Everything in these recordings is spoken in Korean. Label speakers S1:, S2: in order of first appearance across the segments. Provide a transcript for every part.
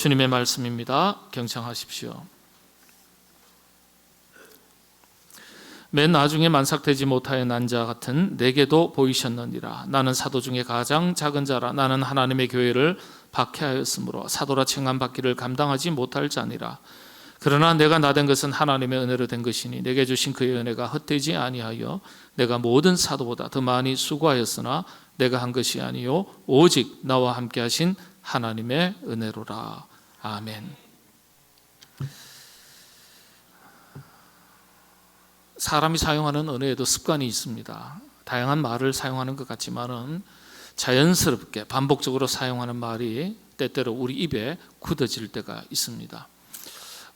S1: 주님의 말씀입니다. 경청하십시오. 맨 나중에 만삭되지 못하여 난 자 같은 내게도 보이셨느니라. 나는 사도 중에 가장 작은 자라. 나는 하나님의 교회를 박해하였으므로 사도라 칭함받기를 감당하지 못할 자니라. 그러나 내가 나된 것은 하나님의 은혜로 된 것이니 내게 주신 그의 은혜가 헛되지 아니하여 내가 모든 사도보다 더 많이 수고하였으나 내가 한 것이 아니요 오직 나와 함께 하신 하나님의 은혜로라. 아멘. 사람이 사용하는 언어에도 습관이 있습니다. 다양한 말을 사용하는 것 같지만은 자연스럽게 반복적으로 사용하는 말이 때때로 우리 입에 굳어질 때가 있습니다.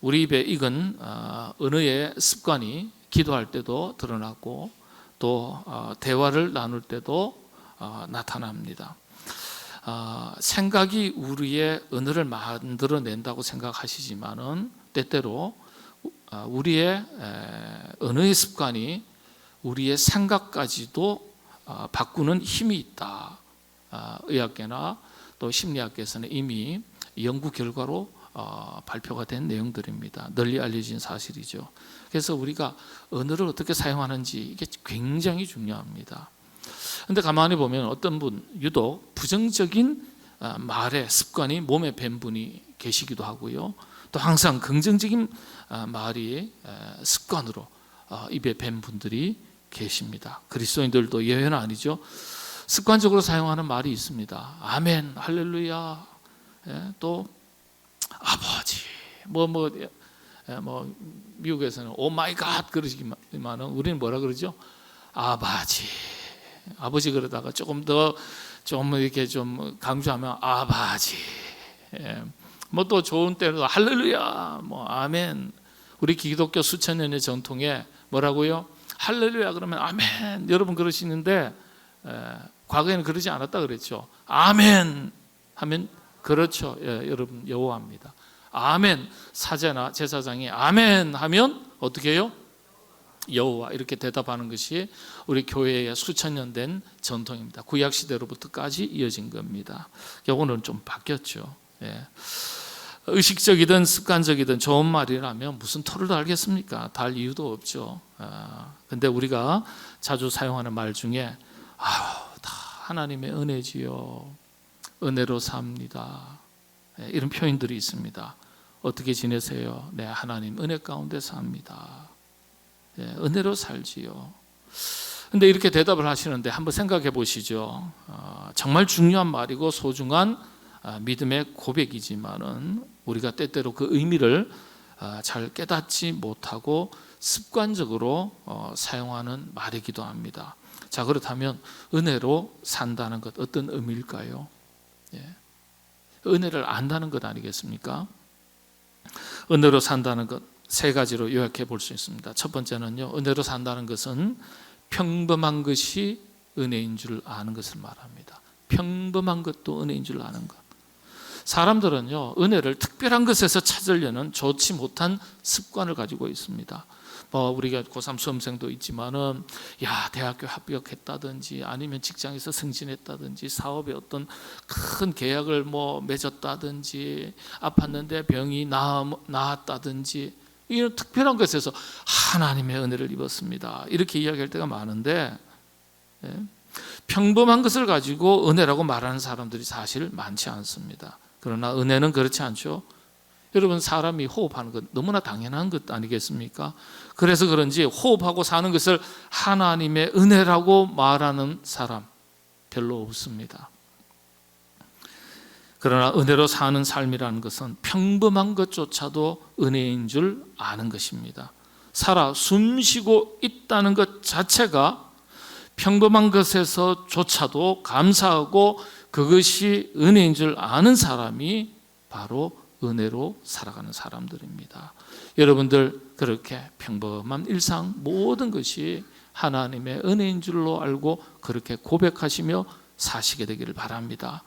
S1: 우리 입에 익은 언어의 습관이 기도할 때도 드러나고 또 대화를 나눌 때도 나타납니다. 생각이 우리의 언어를 만들어낸다고 생각하시지만은 때때로 우리의 언어의 습관이 우리의 생각까지도 바꾸는 힘이 있다. 의학계나 또 심리학계에서는 이미 연구 결과로 발표가 된 내용들입니다. 널리 알려진 사실이죠. 그래서 우리가 언어를 어떻게 사용하는지 이게 굉장히 중요합니다. 그런데 가만히 보면 어떤 분 유독 부정적인 말의 습관이 몸에 밴 분이 계시기도 하고요. 또 항상 긍정적인 말이 습관으로 입에 밴 분들이 계십니다. 그리스도인들도 예외는 아니죠. 습관적으로 사용하는 말이 있습니다. 아멘, 할렐루야, 또 아버지, 미국에서는 오 마이 갓 그러시기만은 우리는 뭐라 그러죠? 아버지 그러다가 조금 더 좀 이렇게 좀 강조하면 아버지. 또 좋은 때는 할렐루야, 아멘. 우리 기독교 수천 년의 전통에 뭐라고요? 할렐루야 그러면 아멘. 여러분 그러시는데 과거에는 그러지 않았다 그랬죠. 아멘 하면 그렇죠. 여러분 여호와입니다. 아멘. 사제나 제사장이 아멘 하면 어떻게 해요? 여호와 이렇게 대답하는 것이 우리 교회의 수천 년 된 전통입니다. 구약 시대로부터까지 이어진 겁니다. 요거는 좀 바뀌었죠. 의식적이든 습관적이든 좋은 말이라면 무슨 토를 달겠습니까? 달 이유도 없죠. 근데 우리가 자주 사용하는 말 중에 다 하나님의 은혜지요, 은혜로 삽니다, 이런 표현들이 있습니다. 어떻게 지내세요? 네, 하나님 은혜 가운데 삽니다. 은혜로 살지요. 근데 이렇게 대답을 하시는데 한번 생각해 보시죠. 정말 중요한 말이고 소중한 믿음의 고백이지만은 우리가 때때로 그 의미를 잘 깨닫지 못하고 습관적으로 사용하는 말이기도 합니다. 자, 그렇다면 은혜로 산다는 것 어떤 의미일까요? 은혜를 안다는 것 아니겠습니까? 은혜로 산다는 것 세 가지로 요약해 볼 수 있습니다. 첫 번째는요, 은혜로 산다는 것은 평범한 것이 은혜인 줄 아는 것을 말합니다. 평범한 것도 은혜인 줄 아는 것. 사람들은요, 은혜를 특별한 것에서 찾으려는 좋지 못한 습관을 가지고 있습니다. 우리가 고3 수험생도 있지만은 대학교 합격했다든지 아니면 직장에서 승진했다든지 사업에 어떤 큰 계약을 맺었다든지 아팠는데 병이 나았다든지 이런 특별한 것에서 하나님의 은혜를 입었습니다. 이렇게 이야기할 때가 많은데 평범한 것을 가지고 은혜라고 말하는 사람들이 사실 많지 않습니다. 그러나 은혜는 그렇지 않죠. 여러분, 사람이 호흡하는 것 너무나 당연한 것 아니겠습니까? 그래서 그런지 호흡하고 사는 것을 하나님의 은혜라고 말하는 사람 별로 없습니다. 그러나 은혜로 사는 삶이라는 것은 평범한 것조차도 은혜인 줄 아는 것입니다. 살아 숨쉬고 있다는 것 자체가 평범한 것에서조차도 감사하고 그것이 은혜인 줄 아는 사람이 바로 은혜로 살아가는 사람들입니다. 여러분들 그렇게 평범한 일상 모든 것이 하나님의 은혜인 줄로 알고 그렇게 고백하시며 사시게 되기를 바랍니다.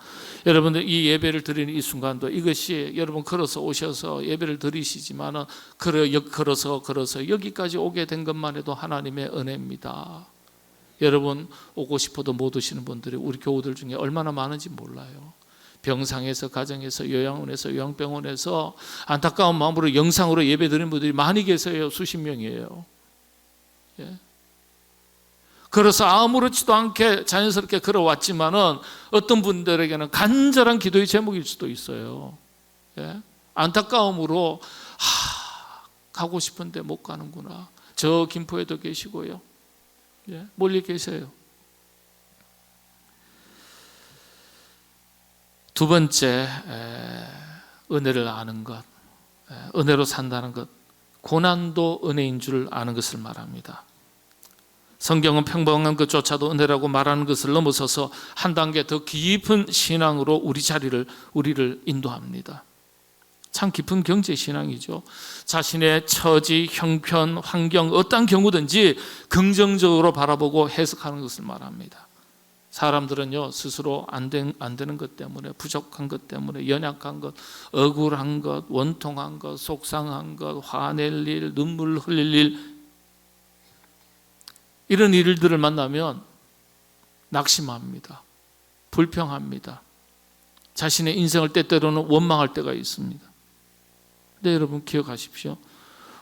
S1: 여러분들 이 예배를 드리는 이 순간도 이것이 여러분 걸어서 오셔서 예배를 드리시지만 걸어서 여기까지 오게 된 것만 해도 하나님의 은혜입니다. 여러분 오고 싶어도 못 오시는 분들이 우리 교우들 중에 얼마나 많은지 몰라요. 병상에서, 가정에서, 요양원에서, 요양병원에서 안타까운 마음으로 영상으로 예배드리는 분들이 많이 계세요. 수십 명이에요. 예. 걸어서 아무렇지도 않게 자연스럽게 걸어왔지만은 어떤 분들에게는 간절한 기도의 제목일 수도 있어요. 예. 안타까움으로 가고 싶은데 못 가는구나. 저 김포에도 계시고요. 예. 멀리 계세요. 두 번째, 은혜를 아는 것, 은혜로 산다는 것, 고난도 은혜인 줄 아는 것을 말합니다. 성경은 평범한 것조차도 은혜라고 말하는 것을 넘어서서 한 단계 더 깊은 신앙으로 우리를 인도합니다. 참 깊은 경제 신앙이죠. 자신의 처지, 형편, 환경, 어떠한 경우든지 긍정적으로 바라보고 해석하는 것을 말합니다. 사람들은요, 스스로 안 되는 것 때문에, 부족한 것 때문에, 연약한 것, 억울한 것, 원통한 것, 속상한 것, 화낼 일, 눈물 흘릴 일, 이런 일들을 만나면 낙심합니다. 불평합니다. 자신의 인생을 때때로는 원망할 때가 있습니다. 근데 여러분 기억하십시오.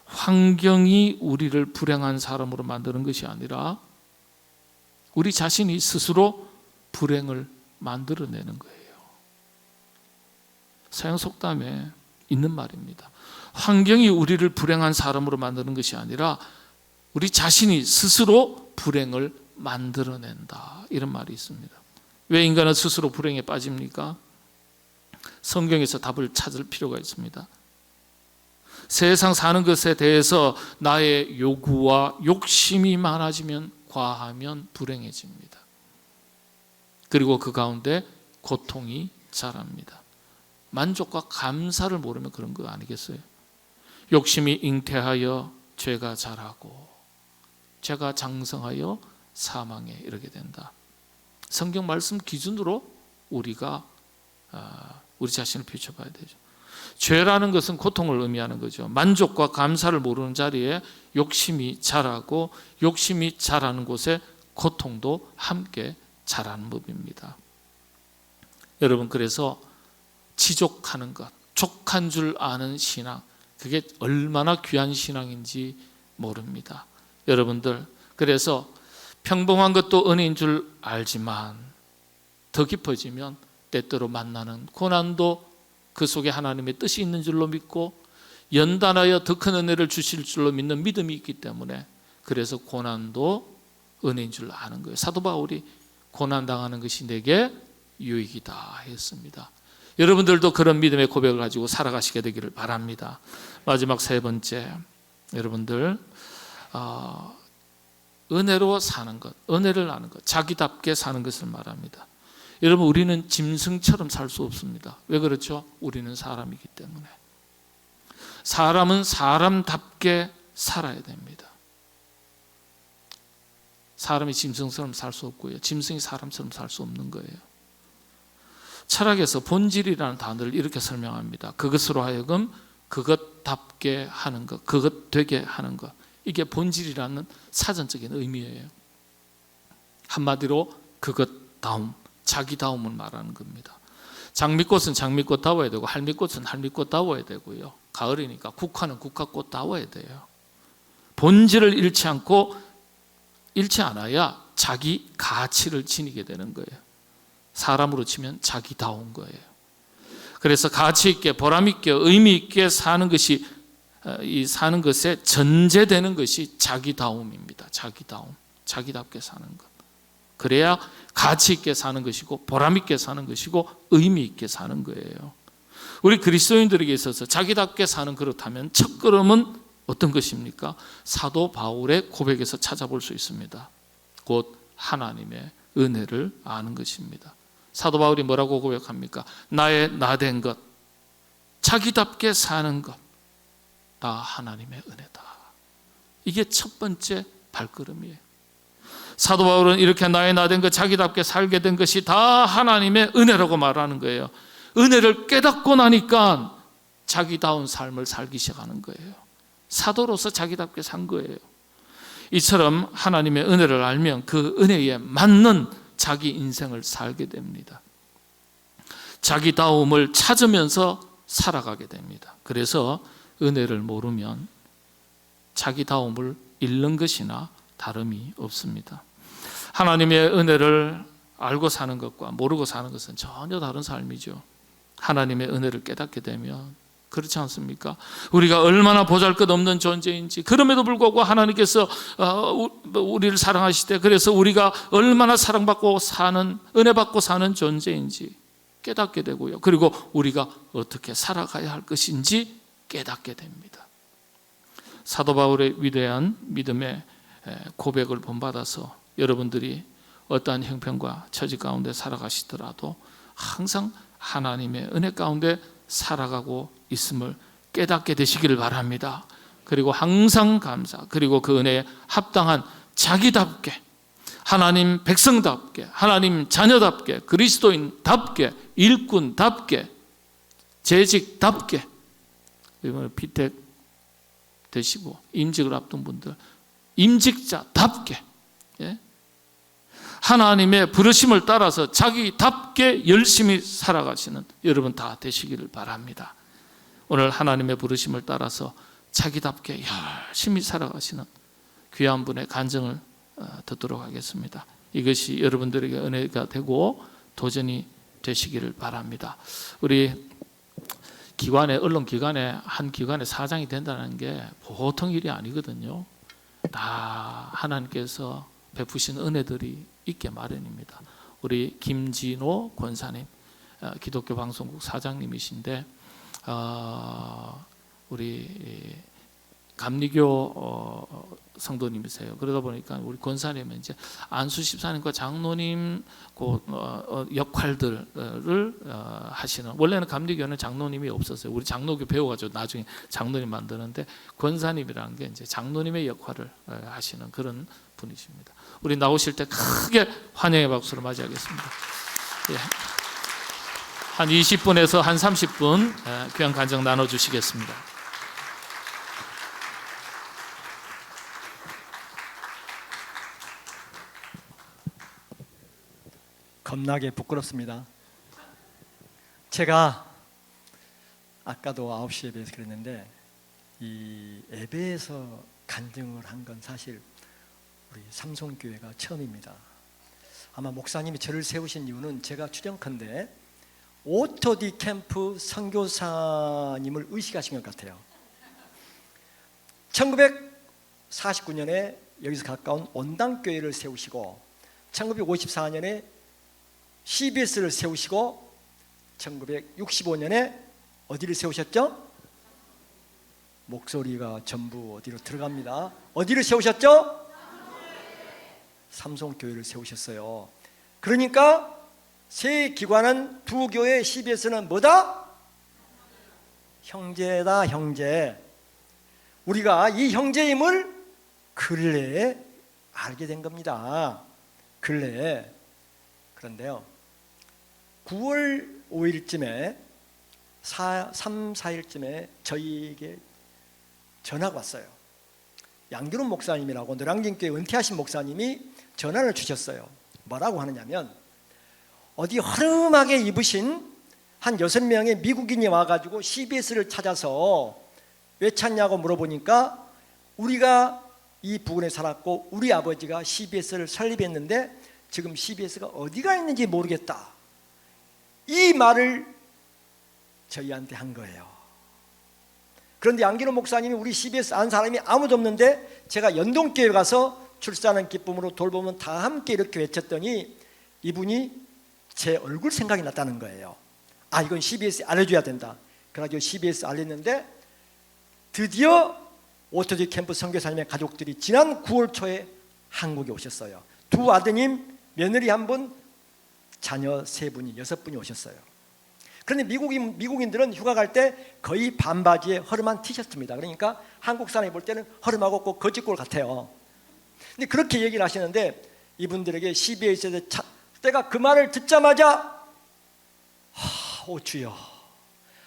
S1: 환경이 우리를 불행한 사람으로 만드는 것이 아니라 우리 자신이 스스로 불행을 만들어내는 거예요. 서양 속담에 있는 말입니다. 환경이 우리를 불행한 사람으로 만드는 것이 아니라 우리 자신이 스스로 불행을 만들어낸다, 이런 말이 있습니다. 왜 인간은 스스로 불행에 빠집니까? 성경에서 답을 찾을 필요가 있습니다. 세상 사는 것에 대해서 나의 요구와 욕심이 많아지면, 과하면 불행해집니다. 그리고 그 가운데 고통이 자랍니다. 만족과 감사를 모르면 그런 거 아니겠어요? 욕심이 잉태하여 죄가 자라고, 죄가 장성하여 사망에 이르게 된다. 성경 말씀 기준으로 우리가 우리 자신을 비춰봐야 되죠. 죄라는 것은 고통을 의미하는 거죠. 만족과 감사를 모르는 자리에 욕심이 자라고, 욕심이 자라는 곳에 고통도 함께 자라는 법입니다. 여러분, 그래서 지족하는 것, 족한 줄 아는 신앙, 그게 얼마나 귀한 신앙인지 모릅니다. 여러분들, 그래서 평범한 것도 은혜인 줄 알지만 더 깊어지면 때때로 만나는 고난도 그 속에 하나님의 뜻이 있는 줄로 믿고 연단하여 더 큰 은혜를 주실 줄로 믿는 믿음이 있기 때문에, 그래서 고난도 은혜인 줄 아는 거예요. 사도 바울이 고난당하는 것이 내게 유익이다 했습니다. 여러분들도 그런 믿음의 고백을 가지고 살아가시게 되기를 바랍니다. 마지막 세 번째, 여러분들 은혜로 사는 것, 은혜를 아는 것, 자기답게 사는 것을 말합니다. 여러분, 우리는 짐승처럼 살 수 없습니다. 왜 그렇죠? 우리는 사람이기 때문에. 사람은 사람답게 살아야 됩니다. 사람이 짐승처럼 살 수 없고요, 짐승이 사람처럼 살 수 없는 거예요. 철학에서 본질이라는 단어를 이렇게 설명합니다. 그것으로 하여금 그것답게 하는 것, 그것 되게 하는 것, 이게 본질이라는 사전적인 의미예요. 한마디로 그것다움, 자기다움을 말하는 겁니다. 장미꽃은 장미꽃다워야 되고, 할미꽃은 할미꽃다워야 되고요, 가을이니까 국화는 국화꽃다워야 돼요. 본질을 잃지 않아야 자기 가치를 지니게 되는 거예요. 사람으로 치면 자기다운 거예요. 그래서 가치 있게, 보람 있게, 의미 있게 사는 것이, 이 사는 것에 전제되는 것이 자기다움입니다. 자기다움, 자기답게 사는 것. 그래야 가치 있게 사는 것이고, 보람 있게 사는 것이고, 의미 있게 사는 거예요. 우리 그리스도인들에게 있어서 자기답게 사는, 그렇다면 첫 걸음은 어떤 것입니까? 사도 바울의 고백에서 찾아볼 수 있습니다. 곧 하나님의 은혜를 아는 것입니다. 사도 바울이 뭐라고 고백합니까? 나의 나된 것, 자기답게 사는 것, 다 하나님의 은혜다. 이게 첫 번째 발걸음이에요. 사도 바울은 이렇게 나의 나된 것, 자기답게 살게 된 것이 다 하나님의 은혜라고 말하는 거예요. 은혜를 깨닫고 나니까 자기다운 삶을 살기 시작하는 거예요. 사도로서 자기답게 산 거예요. 이처럼 하나님의 은혜를 알면 그 은혜에 맞는 자기 인생을 살게 됩니다. 자기다움을 찾으면서 살아가게 됩니다. 그래서 은혜를 모르면 자기다움을 잃는 것이나 다름이 없습니다. 하나님의 은혜를 알고 사는 것과 모르고 사는 것은 전혀 다른 삶이죠. 하나님의 은혜를 깨닫게 되면, 그렇지 않습니까? 우리가 얼마나 보잘것없는 존재인지, 그럼에도 불구하고 하나님께서 우리를 사랑하시되, 그래서 우리가 얼마나 사랑받고 사는, 은혜받고 사는 존재인지 깨닫게 되고요. 그리고 우리가 어떻게 살아가야 할 것인지 깨닫게 됩니다. 사도 바울의 위대한 믿음의 고백을 본받아서 여러분들이 어떠한 형편과 처지 가운데 살아가시더라도 항상 하나님의 은혜 가운데 살아가고 있음을 깨닫게 되시기를 바랍니다. 그리고 항상 감사, 그리고 그 은혜에 합당한 자기답게, 하나님 백성답게, 하나님 자녀답게, 그리스도인답게, 일꾼답게, 재직답게, 이번에 비택 되시고 임직을 앞둔 분들 임직자답게, 예? 하나님의 부르심을 따라서 자기답게 열심히 살아가시는 여러분 다 되시기를 바랍니다. 오늘 하나님의 부르심을 따라서 자기답게 열심히 살아가시는 귀한 분의 간증을 듣도록 하겠습니다. 이것이 여러분들에게 은혜가 되고 도전이 되시기를 바랍니다. 우리 기관에, 언론기관에 한 기관의 사장이 된다는 게 보통 일이 아니거든요. 다 하나님께서 베푸신 은혜들이 있게 마련입니다. 우리 김진호 권사님, 기독교 방송국 사장님이신데 우리 감리교 성도님이세요. 그러다 보니까 우리 권사님은 이제 안수 집사님과 장로님 역할들을 하시는, 원래는 감리교는 장로님이 없었어요. 우리 장로교 배워가지고 나중에 장로님 만드는데 권사님이라는 게 이제 장로님의 역할을 하시는 그런 분이십니다. 우리 나오실 때 크게 환영의 박수로 맞이하겠습니다. 예. 한 20분에서 한 30분 귀한 간증 나눠주시겠습니다.
S2: 겁나게 부끄럽습니다. 제가 아까도 9시 예배에서 그랬는데 이 예배에서 간증을 한 건 사실 우리 삼성교회가 처음입니다. 아마 목사님이 저를 세우신 이유는 제가 추정컨대 오토디 캠프 선교사님을 의식하신 것 같아요. 1949년에 여기서 가까운 온당교회를 세우시고 1954년에 CBS를 세우시고 1965년에 어디를 세우셨죠? 목소리가 전부 어디로 들어갑니다. 어디를 세우셨죠? 삼성교회를 세우셨어요. 그러니까 세 기관은 두 교회, CBS는 뭐다? 형제다, 형제. 우리가 이 형제임을 근래에 알게 된 겁니다. 근래에. 그런데요, 9월 5일쯤에 3, 4일쯤에 저희에게 전화가 왔어요. 양규름 목사님이라고 노량진교회 은퇴하신 목사님이 전화를 주셨어요. 뭐라고 하느냐면 어디 허름하게 입으신 한 6명의 미국인이 와가지고 CBS를 찾아서 왜 찾냐고 물어보니까 우리가 이 부근에 살았고 우리 아버지가 CBS를 설립했는데 지금 CBS가 어디가 있는지 모르겠다, 이 말을 저희한테 한 거예요. 그런데 양기로 목사님이 우리 CBS 안 사람이 아무도 없는데 제가 연동교회 가서 출산한 기쁨으로 돌보면 다 함께 이렇게 외쳤더니 이분이 제 얼굴 생각이 났다는 거예요. 아, 이건 CBS에 알려줘야 된다. 그래가지고 CBS 알렸는데 드디어 오토디 캠프 선교사님의 가족들이 지난 9월 초에 한국에 오셨어요. 두 아드님, 며느리 한 분, 자녀 3분이, 6분이 오셨어요. 그런데 미국인들은 휴가 갈 때 거의 반바지에 허름한 티셔츠입니다. 그러니까 한국 사람이 볼 때는 허름하고 꼭 거짓골 같아요. 근데 그렇게 얘기를 하시는데 이분들에게 CBS에서 때가 그 말을 듣자마자 오 주여,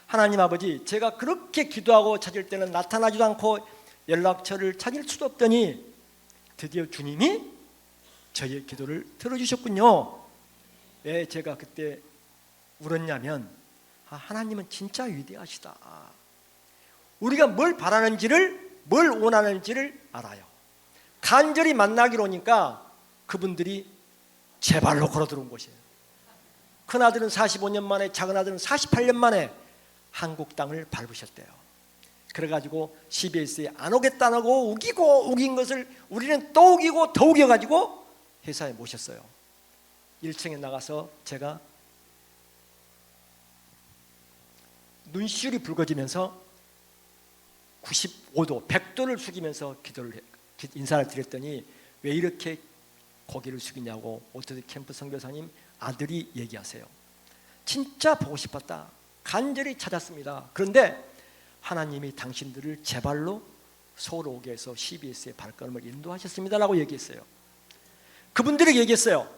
S2: 하나님 아버지, 제가 그렇게 기도하고 찾을 때는 나타나지도 않고 연락처를 찾을 수도 없더니 드디어 주님이 저희의 기도를 들어주셨군요. 예, 제가 그때 울었냐면 하나님은 진짜 위대하시다. 우리가 뭘 바라는지를, 뭘 원하는지를 알아요. 간절히 만나기로 오니까 그분들이 제 발로 걸어 들어온 곳이에요. 큰아들은 45년 만에, 작은아들은 48년 만에 한국 땅을 밟으셨대요. 그래가지고 CBS에 안 오겠다고 우긴 것을 우리는 또 우기고 더 우겨가지고 회사에 모셨어요. 1층에 나가서 제가 눈시울이 붉어지면서 95도, 100도를 숙이면서 인사를 드렸더니 왜 이렇게 고개를 숙이냐고 오토디 캠프 선교사님 아들이 얘기하세요. 진짜 보고 싶었다. 간절히 찾았습니다. 그런데 하나님이 당신들을 제 발로 서울 오게 해서 CBS의 발걸음을 인도하셨습니다라고 얘기했어요. 그분들에게 얘기했어요.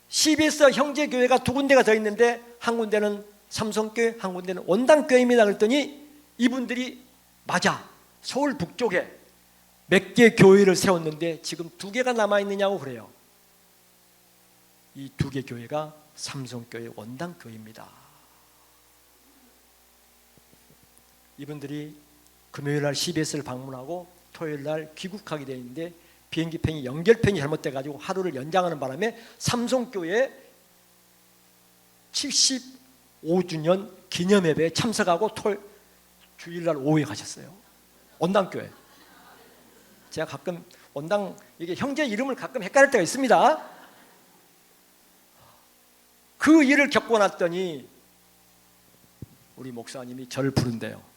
S2: CBS 형제교회가 두 군데가 더 있는데 한 군데는 삼성교회, 한 군데는 원당교회입니다. 그랬더니 이분들이 맞아, 서울 북쪽에 몇 개 교회를 세웠는데 지금 2개가 남아있느냐고 그래요. 이 2개 교회가 삼성교회, 원당교회입니다. 이분들이 금요일날 CBS를 방문하고 토요일날 귀국하게 되어 있는데 비행기편이 연결편이 잘못돼가지고 하루를 연장하는 바람에 삼성교회 75주년 기념예배에 참석하고 주일날 오후에 가셨어요. 원당교회. 제가 가끔 원당 이게 형제 이름을 가끔 헷갈릴 때가 있습니다. 그 일을 겪고 났더니 우리 목사님이 저를 부른대요.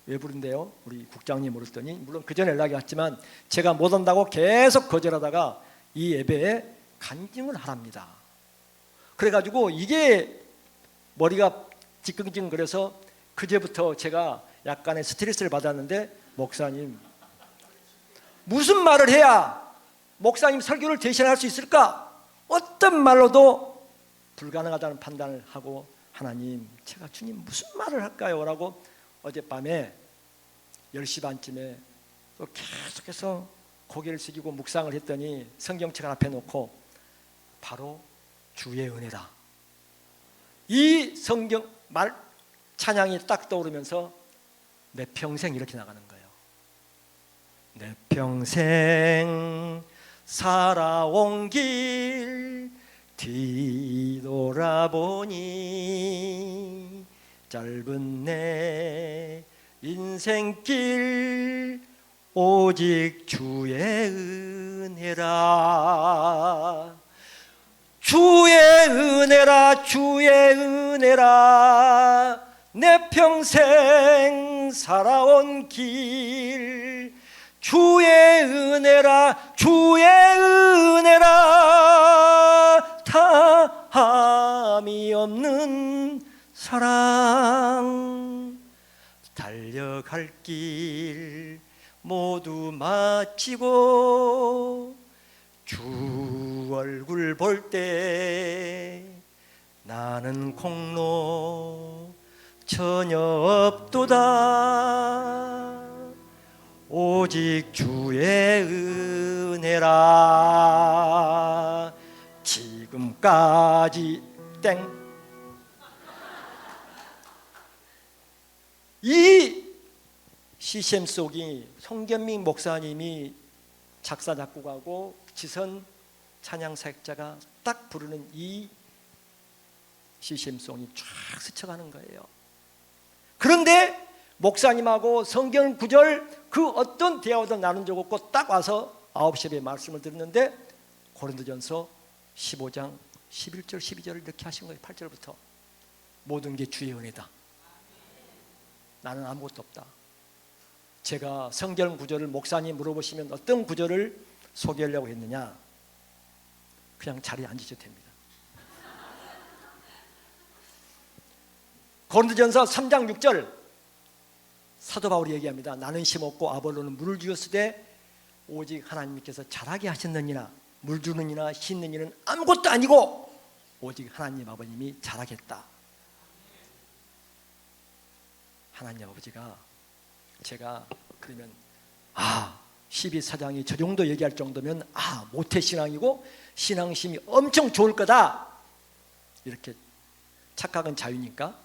S2: 왜 부른대요? 우리 국장님 물었더니 물론 그 전에 연락이 왔지만 제가 못 온다고 계속 거절하다가 이 예배에 간증을 하랍니다. 그래가지고 이게 머리가 지끈지끈거려서 그제부터 제가 약간의 스트레스를 받았는데 목사님 무슨 말을 해야 목사님 설교를 대신할 수 있을까? 어떤 말로도 불가능하다는 판단을 하고 하나님 제가 주님 무슨 말을 할까요? 라고 어젯밤에 10시 반쯤에 또 계속해서 고개를 숙이고 묵상을 했더니 성경책 앞에 놓고 바로 주의 은혜다. 이 성경 말 찬양이 딱 떠오르면서 내 평생 이렇게 나가는 거예요. 내 평생 살아온 길 뒤돌아보니 짧은 내 인생길 오직 주의 은혜라. 주의 은혜라, 주의 은혜라. 내 평생 살아온 길 주의 은혜라, 주의 은혜라. 다함이 없는 사랑. 달려갈 길 모두 마치고 주 얼굴 볼 때 나는 공로 전혀 없도다. 오직 주의 은혜라. 지금까지 땡. 이 CCM 속이 송견민 목사님이 작사 작곡하고 지선 찬양사역자가 딱 부르는 이 CCM송이 쫙 스쳐가는 거예요. 그런데 목사님하고 성경 구절 그 어떤 대화도 나눈 적 없고 딱 와서 9시에 말씀을 듣는데 고린도전서 15장 11절 12절을 이렇게 하신 거예요. 8절부터 모든 게 주의 은혜다. 나는 아무것도 없다. 제가 성경 구절을 목사님 물어보시면 어떤 구절을 소개하려고 했느냐, 그냥 자리에 앉으셔도 됩니다. 고린도전서 3장 6절 사도 바울이 얘기합니다. 나는 심었고 아볼로는 물을 주었으되 오직 하나님께서 자라게 하셨느니라. 물 주는 이나 씻는 이는 아무것도 아니고 오직 하나님 아버님이 자라겠다. 하나님 아버지가 제가 그러면 12사장이 저 정도 얘기할 정도면 모태신앙이고 신앙심이 엄청 좋을 거다 이렇게 착각은 자유니까.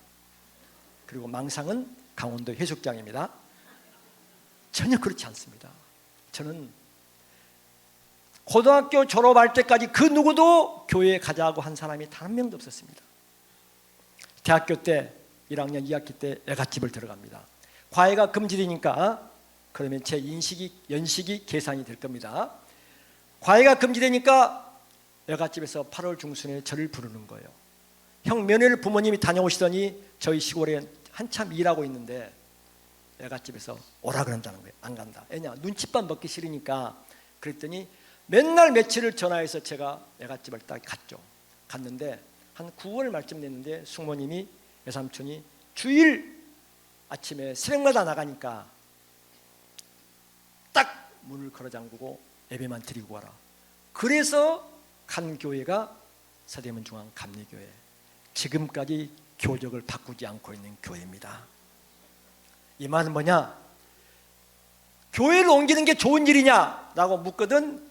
S2: 그리고 망상은 강원도 해수욕장입니다. 전혀 그렇지 않습니다. 저는 고등학교 졸업할 때까지 그 누구도 교회에 가자고 한 사람이 단 한 명도 없었습니다. 대학교 때 1학년 2학기 때 애갓집을 들어갑니다. 과외가 금지되니까 그러면 제 연식이 계산이 될 겁니다. 과외가 금지되니까 애갓집에서 8월 중순에 저를 부르는 거예요. 형 며느리 부모님이 다녀오시더니 저희 시골에 한참 일하고 있는데 애갓집에서 오라 그런다는 거예요. 안 간다. 왜냐? 눈칫밥 먹기 싫으니까. 그랬더니 맨날 며칠을 전화해서 제가 애갓집을 딱 갔죠. 갔는데 한 9월 말쯤 됐는데 숙모님이 외삼촌이 주일 아침에 새벽마다 나가니까 딱 문을 걸어 잠그고 예배만 드리고 와라. 그래서 간 교회가 서대문 중앙 감리교회. 지금까지 교적을 바꾸지 않고 있는 교회입니다. 이 말은 뭐냐? 교회를 옮기는 게 좋은 일이냐라고 묻거든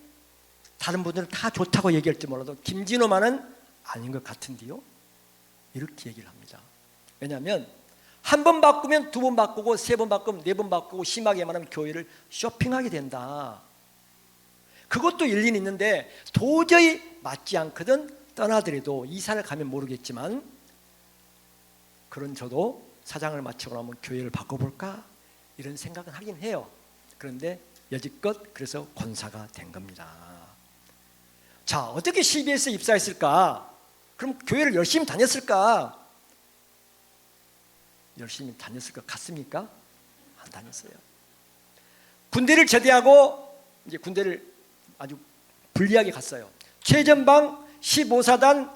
S2: 다른 분들은 다 좋다고 얘기할지 몰라도 김진호만은 아닌 것 같은데요, 이렇게 얘기를 합니다. 왜냐하면 한 번 바꾸면 두 번 바꾸고 세 번 바꾸면 네 번 바꾸고 심하게 말하면 교회를 쇼핑하게 된다. 그것도 일리는 있는데 도저히 맞지 않거든 떠나더라도 이사를 가면 모르겠지만 그런 저도 사장을 마치고 나면 교회를 바꿔볼까 이런 생각은 하긴 해요. 그런데 여지껏 그래서 권사가 된 겁니다. 자, 어떻게 CBS에 입사했을까? 그럼 교회를 열심히 다녔을까? 열심히 다녔을 것 같습니까? 안 다녔어요. 군대를 제대하고 이제 군대를 아주 불리하게 갔어요. 최전방 15사단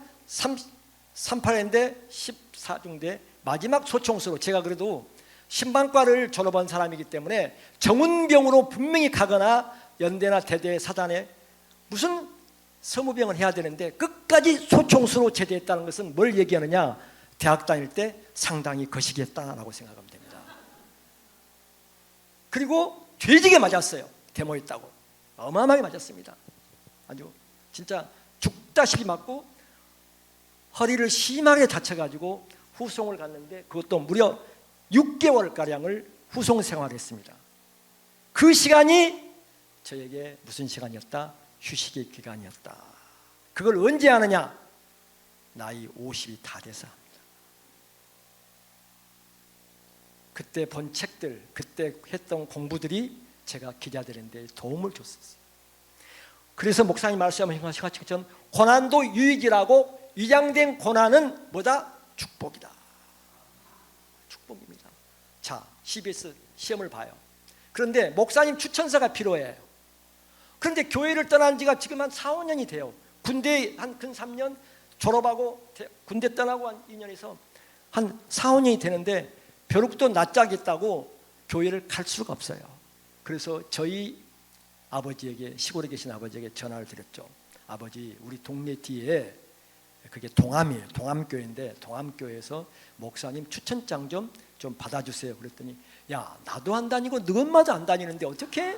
S2: 38인데 14중대 마지막 소총수로. 제가 그래도 신방과를 졸업한 사람이기 때문에 정운병으로 분명히 가거나 연대나 대대 사단에 무슨 서무병을 해야 되는데 끝까지 소총수로 제대했다는 것은 뭘 얘기하느냐? 대학 다닐 때 상당히 거시기했다라고 생각하면 됩니다. 그리고 돼지게 맞았어요. 데모했다고 어마어마하게 맞았습니다. 아주 진짜 죽다시피 맞고 허리를 심하게 다쳐가지고 후송을 갔는데 그것도 무려 6개월가량을 후송 생활했습니다. 그 시간이 저에게 무슨 시간이었다? 휴식의 기간이었다. 그걸 언제 하느냐? 나이 50이 다 돼서 합니다. 그때 본 책들, 그때 했던 공부들이 제가 기자들인데 도움을 줬었어요. 그래서 목사님 말씀하신 것처럼 고난도 유익이라고 위장된 고난은 뭐다? 축복이다. 축복입니다. 자, CBS 시험을 봐요. 그런데 목사님 추천서가 필요해요. 그런데 교회를 떠난 지가 지금 한 4, 5년이 돼요. 군대 한 근 3년 졸업하고 군대 떠나고 한 2년에서 한 4, 5년이 되는데 벼룩도 낯짝있다고 교회를 갈 수가 없어요. 그래서 저희 아버지에게, 시골에 계신 아버지에게 전화를 드렸죠. 아버지, 우리 동네 뒤에 그게 동암이에요. 동암교회인데 동암교회에서 목사님 추천장 좀 받아주세요. 그랬더니 야, 나도 안 다니고 너 엄마도 안 다니는데 어떻게?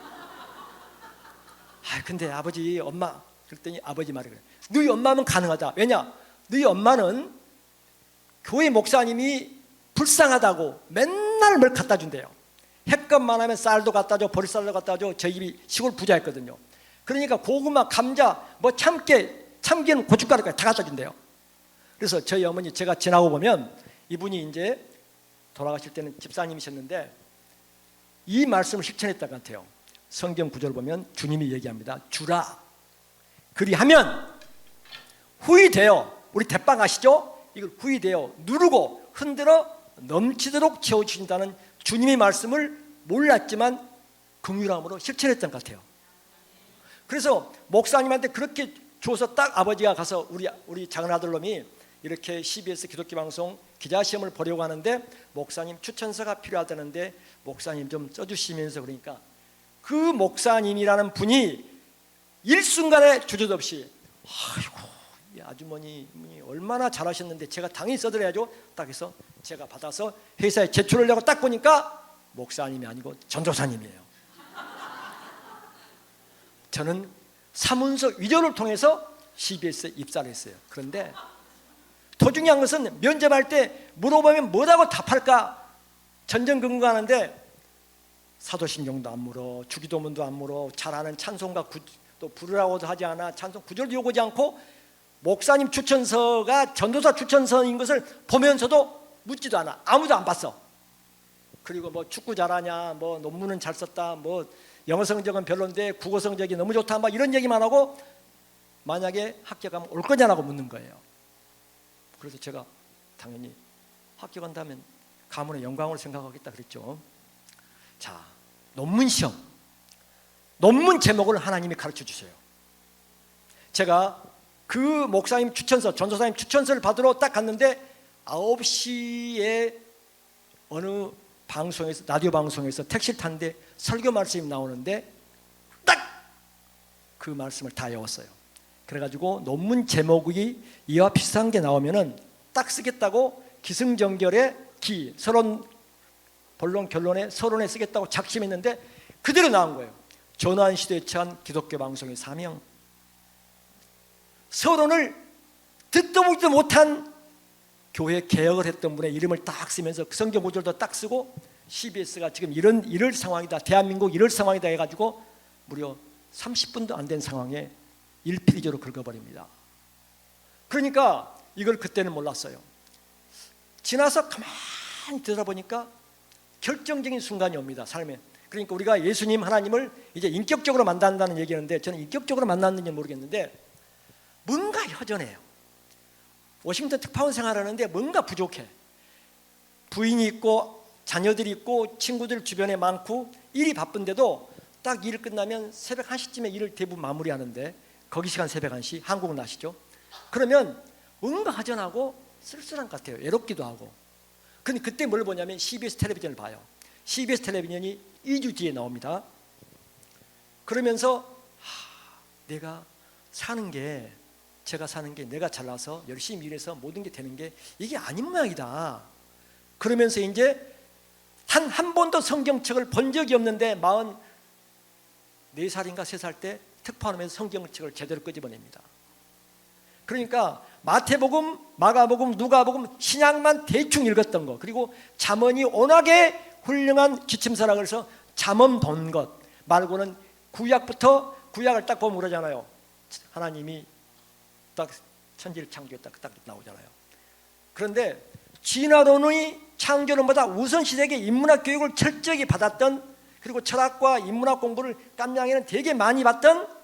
S2: 근데 아버지, 엄마. 그랬더니 아버지 말이 그래. 너희 엄마면 가능하다. 왜냐? 너희 엄마는 교회 목사님이 불쌍하다고 맨날 뭘 갖다 준대요. 햇값만 하면 쌀도 갖다 줘, 보리쌀도 갖다 줘. 저희 집이 시골 부자였거든요. 그러니까 고구마, 감자, 뭐 참기름, 고춧가루까지 다 갖다 준대요. 그래서 저희 어머니, 제가 지나고 보면 이분이 이제 돌아가실 때는 집사님이셨는데 이 말씀을 실천했던 것 같아요. 성경 구절을 보면 주님이 얘기합니다. 주라. 그리하면 후히 되어, 우리 대빵 아시죠? 이걸 후히 되어 누르고 흔들어 넘치도록 채워주신다는 주님의 말씀을 몰랐지만 긍휼함으로 실천했던 것 같아요. 그래서 목사님한테 그렇게 줘서 딱 아버지가 가서 우리 작은 아들놈이 이렇게 CBS 기독교 방송 기자시험을 보려고 하는데 목사님 추천서가 필요하다는데 목사님 좀 써주시면서, 그러니까 그 목사님이라는 분이 일순간에 주저없이 아이고, 이 아주머니 얼마나 잘하셨는데 제가 당연히 써드려야죠. 딱 해서 제가 받아서 회사에 제출하려고 딱 보니까 목사님이 아니고 전도사님이에요. 저는 사문서 위조를 통해서 CBS에 입사를 했어요. 그런데 더 중요한 것은 면접할 때 물어보면 뭐라고 답할까 전전긍긍하는데 사도신경도 안 물어, 주기도문도 안 물어, 잘하는 찬송가 또 부르라고도 하지 않아, 찬송 구절도 요구하지 않고 목사님 추천서가 전도사 추천서인 것을 보면서도 묻지도 않아. 아무도 안 봤어. 그리고 뭐 축구 잘하냐, 뭐 논문은 잘 썼다, 뭐 영어 성적은 별론데 국어 성적이 너무 좋다, 막 이런 얘기만 하고 만약에 합격하면 올 거냐라고 묻는 거예요. 그래서 제가 당연히 합격한다면 가문의 영광으로 생각하겠다 그랬죠. 자, 논문 시험, 논문 제목을 하나님이 가르쳐 주세요. 제가 그 목사님 추천서, 전도사님 추천서를 받으러 딱 갔는데 9시에 어느 방송에서, 라디오 방송에서 택시를 탔는데 설교 말씀이 나오는데 딱 그 말씀을 다 외웠어요. 그래가지고 논문 제목이 이와 비슷한 게 나오면은 딱 쓰겠다고 기승전결에 서론, 본론, 결론에 서론에 쓰겠다고 작심했는데 그대로 나온 거예요. 전환 시대에 처한 기독교 방송의 사명. 서론을 듣도 보지도 못한 교회 개혁을 했던 분의 이름을 딱 쓰면서 성경 구절도 딱 쓰고 CBS가 지금 이럴 상황이다, 대한민국 이럴 상황이다 해가지고 무려 30분도 안 된 상황에 1페이지로 긁어버립니다. 그러니까 이걸 그때는 몰랐어요. 지나서 가만히 들여다보니까 결정적인 순간이 옵니다, 삶에. 그러니까 우리가 예수님 하나님을 이제 인격적으로 만난다는 얘기하는데 저는 인격적으로 만났는지 모르겠는데 뭔가 허전해요. 워싱턴 특파원 생활하는데 뭔가 부족해. 부인이 있고 자녀들이 있고 친구들 주변에 많고 일이 바쁜데도 딱 일 끝나면 새벽 1시쯤에 일을 대부분 마무리하는데 거기 시간 새벽 1시, 한국은 아시죠? 그러면 뭔가 허전하고 쓸쓸한 것 같아요. 외롭기도 하고. 근데 그때 뭘 보냐면 CBS 텔레비전을 봐요. CBS 텔레비전이 2주 뒤에 나옵니다. 그러면서 내가 사는 게, 제가 사는 게 내가 잘나서 열심히 일해서 모든 게 되는 게 이게 아닌 모양이다. 그러면서 이제 한 번도 성경책을 본 적이 없는데 44살인가 3살 때 특파원하면서 성경책을 제대로 끄집어냅니다. 그러니까 마태복음, 마가복음, 누가복음 신약만 대충 읽었던 거, 그리고 잠언이 워낙에 훌륭한 기침서라 그래서 잠언 본 것 말고는 구약부터, 구약을 딱 보면 그러잖아요. 하나님이 딱 천지를 창조했다 딱 나오잖아요. 그런데 진화론의 창조론보다 우선시대의 인문학 교육을 철저히 받았던, 그리고 철학과 인문학 공부를 깜냥이는 되게 많이 받던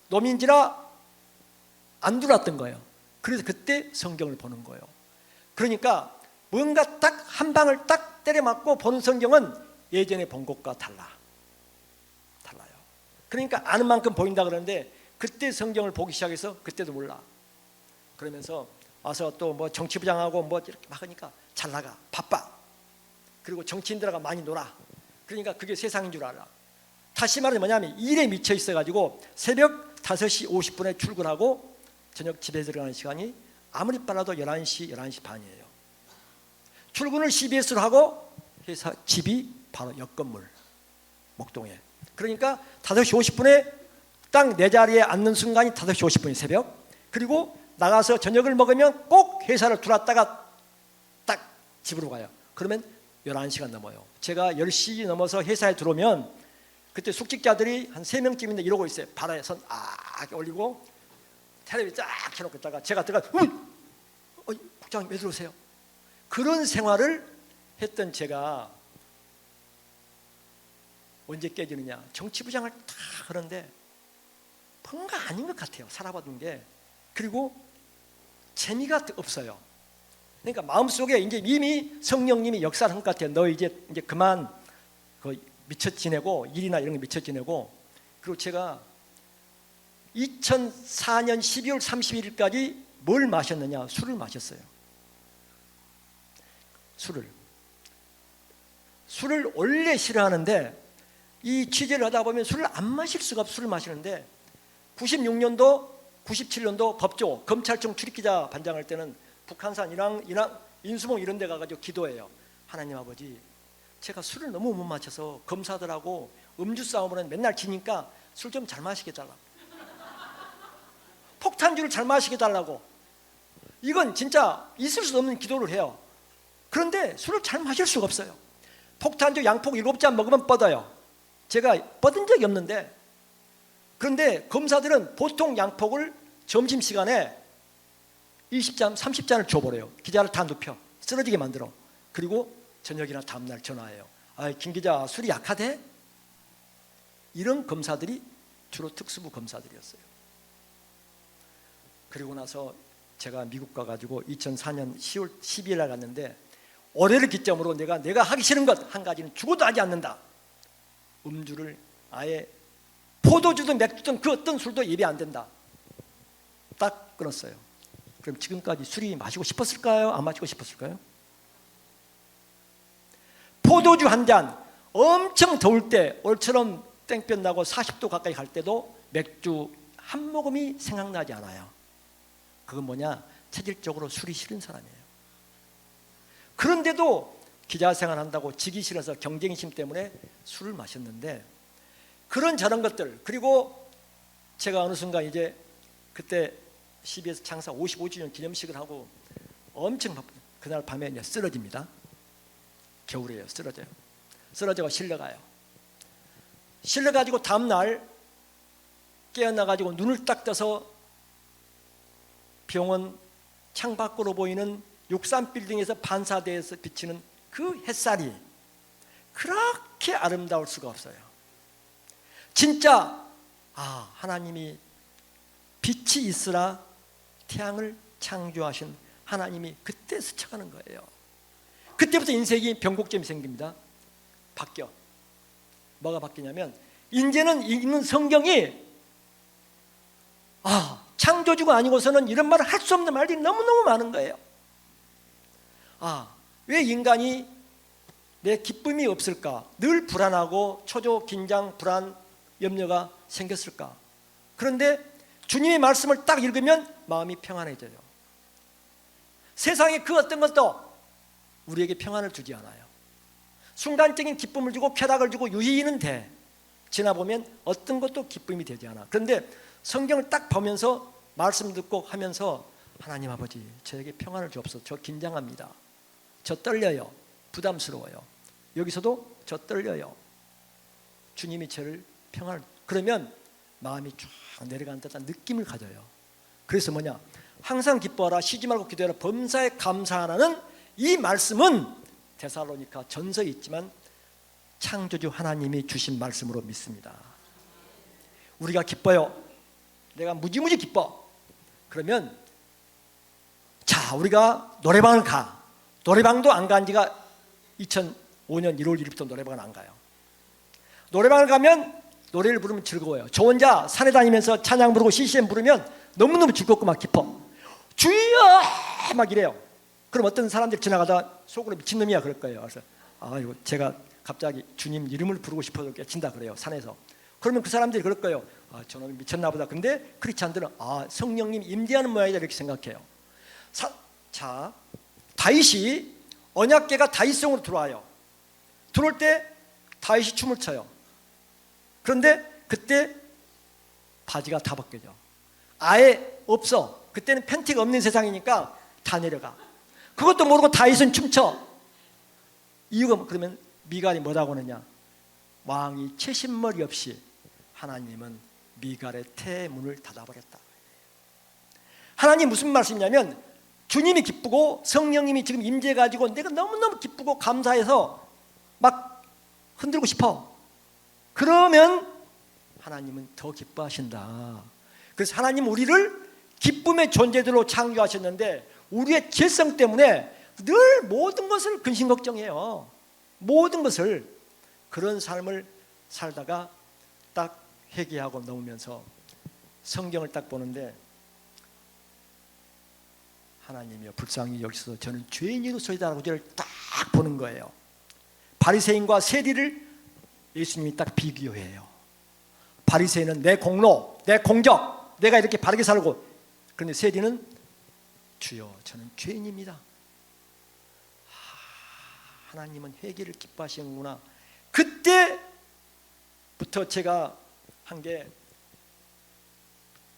S2: 놈인지라 안 들어왔던 거예요. 그래서 그때 성경을 보는 거예요. 그러니까 뭔가 딱 한 방을 딱 때려 맞고 보는 성경은 예전에 본 것과 달라요. 그러니까 아는 만큼 보인다 그러는데 그때 성경을 보기 시작해서 그때도 몰라. 그러면서 와서 또 뭐 정치부장하고 뭐 이렇게 막 하니까 잘 나가, 바빠. 그리고 정치인들하고 많이 놀아. 그러니까 그게 세상인 줄 알아. 다시 말하면 뭐냐면 일에 미쳐 있어가지고 새벽 5시 50분에 출근하고 저녁 집에 들어가는 시간이 아무리 빨라도 11시, 11시 반이에요. 출근을 CBS로 하고 회사 집이 바로 옆 건물 목동에. 그러니까 5시 50분에 딱 내 자리에 앉는 순간이 5시 50분이 새벽. 그리고 나가서 저녁을 먹으면 꼭 회사를 들어왔다가 딱 집으로 가요. 그러면 11시가 넘어요. 제가 10시 넘어서 회사에 들어오면 그때 숙직자들이 한 3명쯤인데 이러고 있어요. 바다에 손 올리고 텔레비전 쫙 켜놓고 있다가 제가 들어가 국장님 왜 들어오세요? 그런 생활을 했던 제가 언제 깨지느냐. 정치부장을 다 하는데 뭔가 아닌 것 같아요. 살아봤던 게. 그리고 재미가 없어요. 그러니까 마음속에 이제 이미 성령님이 역사를 한 것 같아요. 너 이제 그만 미쳐 지내고 일이나 이런 거 미쳐 지내고. 그리고 제가 2004년 12월 31일까지 뭘 마셨느냐? 술을 마셨어요. 술을 원래 싫어하는데 이 취재를 하다 보면 술을 안 마실 수가 없어. 술을 마시는데 96년도 97년도 법조 검찰청 출입기자 반장할 때는 북한산 인수봉 이런 데 가가지고 기도해요. 하나님 아버지, 제가 술을 너무 못 마셔서 검사들하고 음주 싸움은 맨날 지니까 술 좀 잘 마시게 달라고, 폭탄주를 잘 마시게 달라고. 이건 진짜 있을 수 없는 기도를 해요. 그런데 술을 잘 마실 수가 없어요. 폭탄주 양폭 7잔 먹으면 뻗어요. 제가 뻗은 적이 없는데, 그런데 검사들은 보통 양폭을 점심시간에 20잔, 30잔을 줘버려요. 기자를 다 눕혀 쓰러지게 만들어. 그리고 저녁이나 다음날 전화해요. 김 기자 술이 약하대? 이런 검사들이 주로 특수부 검사들이었어요. 그리고 나서 제가 미국 가가지고 2004년 10월 12일 날 갔는데, 올해를 기점으로 내가 하기 싫은 것 한 가지는 죽어도 하지 않는다. 음주를 아예, 포도주든 맥주든 그 어떤 술도 예배 안 된다. 딱 끊었어요. 그럼 지금까지 술이 마시고 싶었을까요? 안 마시고 싶었을까요? 포도주 한 잔, 엄청 더울 때, 올처럼 땡볕 나고 40도 가까이 갈 때도 맥주 한 모금이 생각나지 않아요. 그건 뭐냐? 체질적으로 술이 싫은 사람이에요. 그런데도 기자 생활한다고 지기 싫어서 경쟁심 때문에 술을 마셨는데, 그런 저런 것들, 그리고 제가 어느 순간 이제 그때 CBS 창사 55주년 기념식을 하고 엄청 바쁜 그날 밤에 이제 쓰러집니다. 겨울이에요. 쓰러져가 실려가요. 실려가지고 다음날 깨어나가지고 눈을 딱 떠서 병원 창밖으로 보이는 63빌딩에서 반사대에서 비치는 그 햇살이 그렇게 아름다울 수가 없어요. 진짜 하나님이 빛이 있으라 태양을 창조하신 하나님이 그때 스쳐가는 거예요. 그때부터 인생이 변곡점이 생깁니다. 바뀌어. 뭐가 바뀌냐면, 이제는 읽는 성경이 창조주가 아니고서는 이런 말을 할 수 없는 말들이 너무너무 많은 거예요. 왜 인간이 내 기쁨이 없을까? 늘 불안하고 초조, 긴장, 불안, 염려가 생겼을까? 그런데 주님의 말씀을 딱 읽으면 마음이 평안해져요. 세상에 그 어떤 것도 우리에게 평안을 주지 않아요. 순간적인 기쁨을 주고 쾌락을 주고 유희는 돼. 지나보면 어떤 것도 기쁨이 되지 않아. 그런데 성경을 딱 보면서 말씀 듣고 하면서, 하나님 아버지 저에게 평안을 주옵소서. 저 긴장합니다. 저 떨려요. 부담스러워요. 여기서도 저 떨려요. 주님이 저를 평안을, 그러면 마음이 쫙 내려가는 듯한 느낌을 가져요. 그래서 뭐냐? 항상 기뻐하라, 쉬지 말고 기도하라, 범사에 감사하라는 이 말씀은 데살로니가 전서에 있지만 창조주 하나님이 주신 말씀으로 믿습니다. 우리가 기뻐요. 내가 무지무지 기뻐. 그러면 자, 우리가 노래방을 가. 노래방도 안 간 지가 2005년 1월 1일부터 노래방을 안 가요. 노래방을 가면 노래를 부르면 즐거워요. 저 혼자 산에 다니면서 찬양 부르고 CCM 부르면 너무너무 즐겁고 막 기뻐. 주여! 막 이래요. 그럼 어떤 사람들이 지나가다 속으로 미친놈이야 그럴 거예요. 그래서 이거 제가 갑자기 주님 이름을 부르고 싶어서 깨친다 그래요. 산에서. 그러면 그 사람들이 그럴 거예요. 저놈이 미쳤나 보다. 근데 크리스찬들은 성령님 임재하는 모양이다 이렇게 생각해요. 자, 다윗이, 언약궤가 다윗성으로 들어와요. 들어올 때 다윗이 춤을 춰요. 그런데 그때 바지가 다 벗겨져. 아예 없어. 그때는 팬티가 없는 세상이니까 다 내려가. 그것도 모르고 다윗은 춤춰. 이유가 그러면 미갈이 뭐라고 하느냐? 왕이 채신머리 없이 하나님은 미갈의 태문을 닫아버렸다. 하나님 무슨 말씀이냐면, 주님이 기쁘고 성령님이 지금 임재해가지고 내가 너무너무 기쁘고 감사해서 막 흔들고 싶어. 그러면 하나님은 더 기뻐하신다. 그래서 하나님은 우리를 기쁨의 존재들로 창조하셨는데, 우리의 죄성 때문에 늘 모든 것을 근심 걱정해요. 모든 것을. 그런 삶을 살다가 딱 회개하고 넘으면서 성경을 딱 보는데, 하나님이여 불쌍히 여기서 저는 죄인이로소이다라고 저를 딱 보는 거예요. 바리새인과 세리를 예수님이 딱 비교해요. 바리새인은 내 공로, 내 공적, 내가 이렇게 바르게 살고, 그런데 세리는 주여 저는 죄인입니다. 하나님은 회개를 기뻐하시는구나. 그때부터 제가 한 게,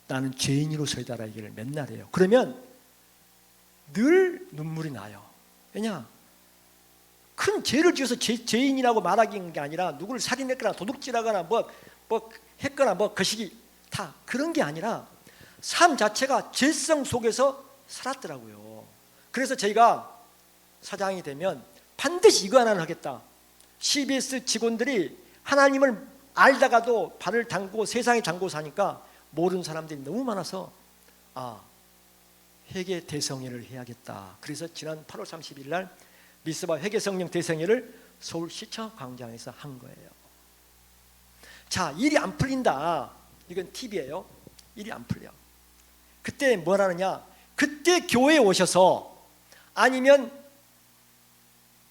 S2: 나는 죄인으로서이다라 얘기를 맨날 해요. 그러면 늘 눈물이 나요. 왜냐? 큰 죄를 지어서 죄인이라고 말하는 게 아니라 누구를 살인했거나 도둑질하거나 뭐 했거나 뭐 거시기 다 그런 게 아니라 삶 자체가 죄성 속에서 살았더라고요. 그래서 저희가 사장이 되면 반드시 이거 하나는 하겠다. CBS 직원들이 하나님을 알다가도 발을 담고 세상에 잠고 사니까 모르는 사람들이 너무 많아서 회개 대성회를 해야겠다. 그래서 지난 8월 30일 날 미스바 회개 성령 대성회를 서울시청 광장에서 한 거예요. 자, 일이 안 풀린다. 이건 팁이에요. 일이 안 풀려. 그때 뭘 하느냐? 그때 교회에 오셔서 아니면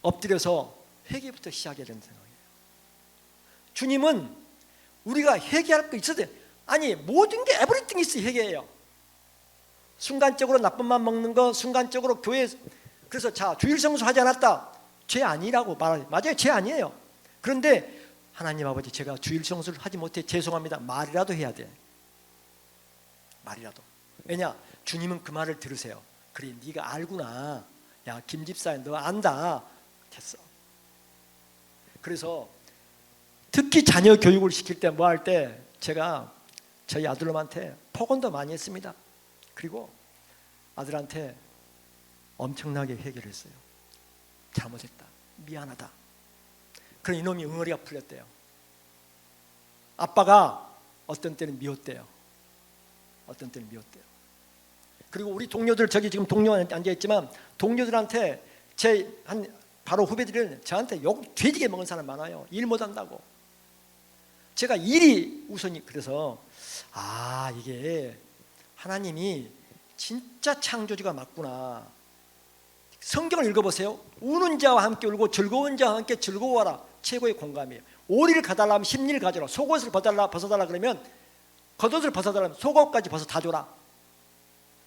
S2: 엎드려서 회개부터 시작해야 되는 생각이에요. 주님은 우리가 회개할 거 있어야 돼. 아니 모든 게 에브리띵 있어 회개예요. 순간적으로 나쁜 맘 먹는 거, 순간적으로 교회 그래서 자 주일 성수 하지 않았다. 죄 아니라고 말하지. 맞아요, 죄 아니에요. 그런데 하나님 아버지 제가 주일 성수를 하지 못해 죄송합니다. 말이라도 해야 돼. 말이라도. 왜냐? 주님은 그 말을 들으세요. 그래 네가 알구나. 야 김 집사야 너 안다. 됐어. 그래서 특히 자녀 교육을 시킬 때 뭐 할 때 제가 저희 아들놈한테 폭언도 많이 했습니다. 그리고 아들한테 엄청나게 회개를 했어요. 잘못했다. 미안하다. 그럼 이놈이 응어리가 풀렸대요. 아빠가 어떤 때는 미웠대요. 어떤 때는 미웠대요. 그리고 우리 동료들 저기 지금 동료 앉아있지만 동료들한테 제 바로 후배들은 저한테 욕 돼지게 먹은 사람 많아요. 일 못한다고. 제가 일이 우선이. 그래서 이게 하나님이 진짜 창조주가 맞구나. 성경을 읽어보세요. 우는 자와 함께 울고 즐거운 자와 함께 즐거워하라. 최고의 공감이에요. 오리를 가달라면 십리를 가져라. 속옷을 벗어달라 그러면 겉옷을 벗어달라면 속옷까지 벗어 다 줘라.